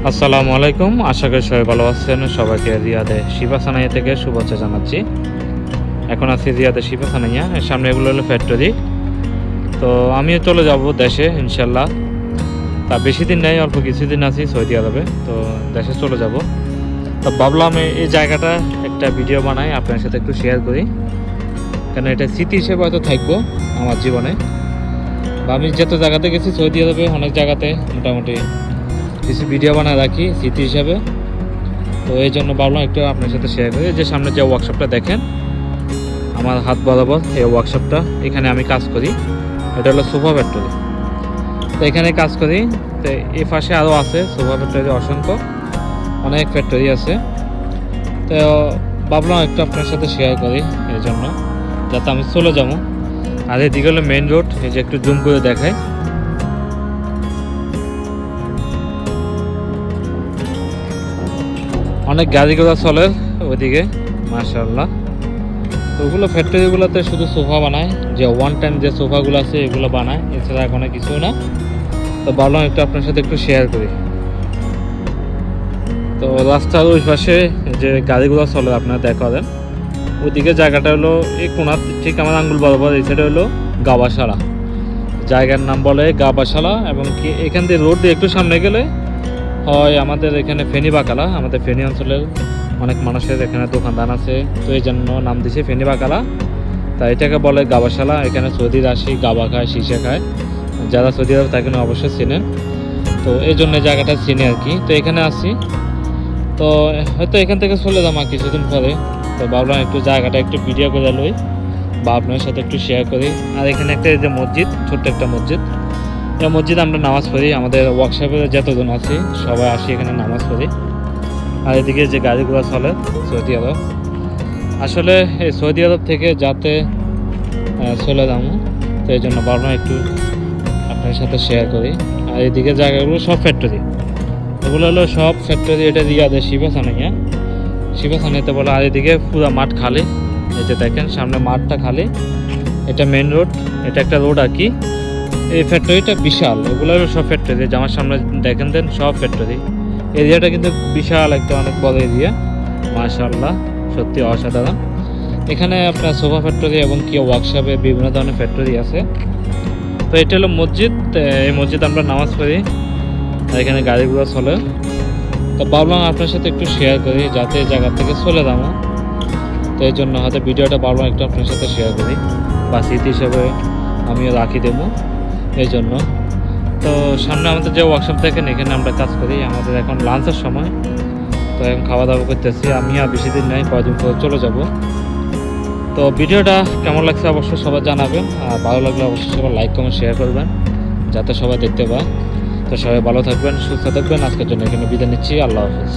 আসসালামু আলাইকুম, আশা করি সবাই ভালো আছেন। সবাইকে রিয়াদে শিবা সানাইয়া থেকে শুভেচ্ছা জানাচ্ছি। এখন আছি রিয়াদে শিবা সানাইয়া, এর সামনে এগুলো হলো ফ্যাক্টরি। তো আমিও চলে যাব দেশে ইনশাল্লাহ। তা বেশি দিন নেই, অল্প কিছুদিন আছি সৌদি আরবে, তো দেশে চলে যাব। তো ভাবলাম এই জায়গাটা একটা ভিডিও বানাই, আপনার সাথে একটু শেয়ার করি, কারণ এটা স্মৃতি হিসেবে হয়তো থাকবো আমার জীবনে। বা আমি যত জায়গাতে গেছি সৌদি আরবে, অনেক জায়গাতে মোটামুটি কিছু ভিডিও বানায় রাখি স্মৃতি হিসাবে। তো এই জন্য ভাবলাম একটু আপনার সাথে শেয়ার করি। যে সামনে যে ওয়ার্কশপটা দেখেন আমার হাত বরাবর, এই ওয়ার্কশপটা, এখানে আমি কাজ করি। এটা হলো সোফা ফ্যাক্টরি। তো এখানে কাজ করি। তো এই পাশে আরও আছে সোফা ফ্যাক্টরি, অসংখ্য অনেক ফ্যাক্টরি আছে। তো ভাবলাম একটু আপনার সাথে শেয়ার করি এই জন্য, যাতে আমি চলে যাবো। আর এদিকে হলো মেইন রোড, এই যে একটু জুম করে দেখাই। অনেক গাড়ি ঘোড়া চলে ওইদিকে, মাশাআল্লাহ। তো ওগুলো ফ্যাক্টরিগুলোতে শুধু সোফা বানায়, যে ওয়ান টাইম যে সোফাগুলো আছে এগুলো বানায়, এছাড়া কোনো কিছু না। তো ভাবলাম একটু আপনার সাথে একটু শেয়ার করি। তো রাস্তার ওই পাশে যে গাড়িগুলো চলে আপনারা দেখা দেন, ওইদিকে জায়গাটা হলো এই কোনার ঠিক আমার আঙ্গুল বরাবর, এই সাইডে হলো গাবাশালা। জায়গার নাম বলে গাবাশালা। এবং কি এখান দিয়ে রোড দিয়ে একটু সামনে গেলে হয় আমাদের এখানে ফেনী বাকালা। আমাদের ফেনী অঞ্চলের অনেক মানুষের এখানে দোকানদান আছে, তো এই জন্য নাম দিছে ফেনী বাকালা। তাই এটাকে বলে গাবাশালা। এখানে সৌদির আসি গাবা খায়, শিশা খায়, যারা সৌদি আরব তাকে অবশ্যই চেনেন। তো এই জন্য জায়গাটা চিনি আর কি। তো এখানে আসি, তো হয়তো এখান থেকে চলে যাবো কিছুদিন পরে। তো ভাবলাম একটু জায়গাটা একটু ভিডিও করে লই বা আপনার সাথে একটু শেয়ার করি। আর এখানে একটা এই যে মসজিদ, ছোট্ট একটা মসজিদ, এই মসজিদে আমরা নামাজ পড়ি। আমাদের ওয়ার্কশপে যতজন আছি সবাই আসি এখানে নামাজ পড়ি। আর এদিকে যে গাড়িগুলো চলে সৌদি আরব, আসলে এই সৌদি আরব থেকে যাতে চলে যাবো, তো এই জন্য ভাবলাম একটু আপনার সাথে শেয়ার করি। আর এদিকে জায়গাগুলো সব ফ্যাক্টরি, এগুলো হলো সব ফ্যাক্টরি। এটা রিয়াদে শিবা সানাইয়া, শিবা সানাইতে বলে। আর এদিকে পুরো মাঠ খালি, এই যে দেখেন সামনে মাঠটা খালি। এটা মেন রোড, এটা একটা রোড আর কি। এই ফ্যাক্টরিটা বিশাল, এগুলো সব ফ্যাক্টরি। যে আমার সামনে দেখেন দেন সব ফ্যাক্টরি। এরিয়াটা কিন্তু বিশাল একটা, অনেক বড় এরিয়া, মাশাআল্লাহ, সত্যি অসাধারণ। এখানে আপনার সোফা ফ্যাক্টরি এবং কি ওয়ার্কশপে বিভিন্ন ধরনের ফ্যাক্টরি আছে। তো এটা হলো মসজিদ, এই মসজিদ আমরা নামাজ পড়ি, আর এখানে গাড়িগুলো চলে। তো ভাবলাম আপনার সাথে একটু শেয়ার করি, যাতে এই জায়গা থেকে চলে যাবো। তো এই জন্য হয়তো ভিডিওটা ভাবলাম একটু আপনার সাথে শেয়ার করি, বা স্মৃতি হিসেবে আমিও রাখি দেবো এই জন্য। তো সামনে আমাদের যে ওয়ার্কশপ দেখেন, এখানে আমরা কাজ করি। আমাদের এখন লাঞ্চের সময়, তো এখন খাওয়া দাওয়া করতেছি। আমি আর বেশি দিন নাই, কয়েকদিন পরে চলে যাব। তো ভিডিওটা কেমন লাগছে অবশ্যই সবাই জানাবেন, আর ভালো লাগলে অবশ্যই সবাই লাইক কমেন্ট শেয়ার করবেন, যাতে সবাই দেখতে পায়। তো সবাই ভালো থাকবেন, সুস্থ থাকবেন। আজকের জন্য এখানে বিদায় নিচ্ছি। আল্লাহ হাফেজ।